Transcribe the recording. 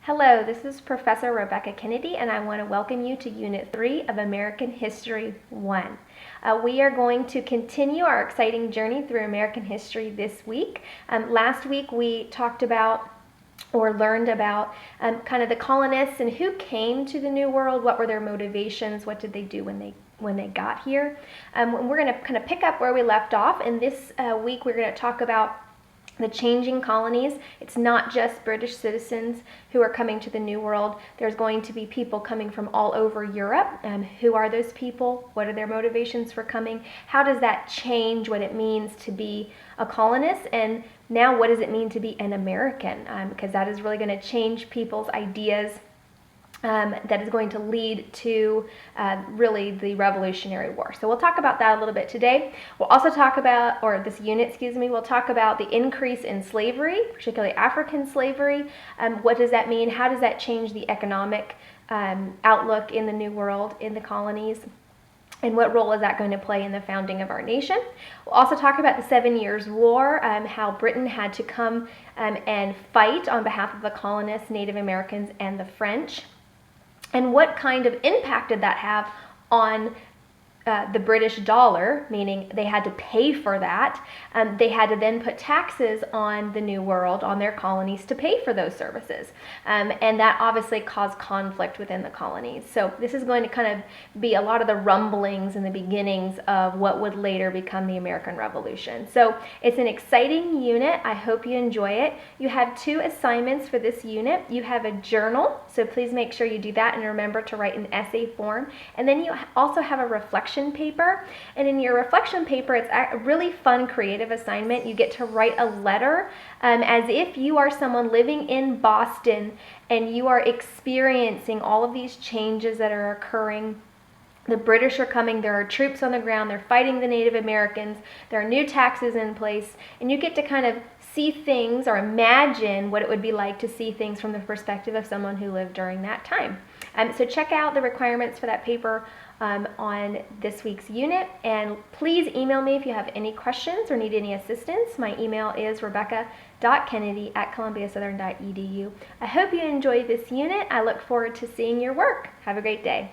Hello, this is Professor Rebecca Kennedy, and I want to welcome you to Unit 3 of American History 1. We are going to continue our exciting journey through American history this week. Last week we talked about or learned about kind of the colonists and who came to the New World, what were their motivations, what did they do when they got here. We're going to kind of pick up where we left off, and this week we're going to talk about the changing colonies. It's not just British citizens who are coming to the New World. There's going to be people coming from all over Europe. Who are those people? What are their motivations for coming? How does that change what it means to be a colonist? And now what does it mean to be an American? Because that is really going to change people's ideas. That is going to lead to really the Revolutionary War. So we'll talk about that a little bit today. We'll also talk about, or this unit, we'll talk about the increase in slavery, particularly African slavery. What does that mean? How does that change the economic outlook in the New World, in the colonies? And what role is that going to play in the founding of our nation? We'll also talk about the 7 Years' War, how Britain had to come and fight on behalf of the colonists, Native Americans, and the French. And what kind of impact did that have on the British dollar, meaning they had to pay for that. They had to then put taxes on the New World, on their colonies, to pay for those services. And that obviously caused conflict within the colonies. So this is going to kind of be a lot of the rumblings and the beginnings of what would later become the American Revolution. So it's an exciting unit. I hope you enjoy it. You have 2 assignments for this unit. You have a journal, so please make sure you do that and remember to write an essay form. And then you also have a reflection paper, and in your reflection paper it's a really fun creative assignment. You get to write a letter as if you are someone living in Boston and you are experiencing all of these changes that are occurring. The British are coming, there are troops on the ground, they're fighting the Native Americans, there are new taxes in place, and you get to kind of see things or imagine what it would be like to see things from the perspective of someone who lived during that time. So check out the requirements for that paper on this week's unit, and please email me if you have any questions or need any assistance. My email is rebecca.kennedy@columbiasouthern.edu. I hope you enjoyed this unit. I look forward to seeing your work. Have a great day.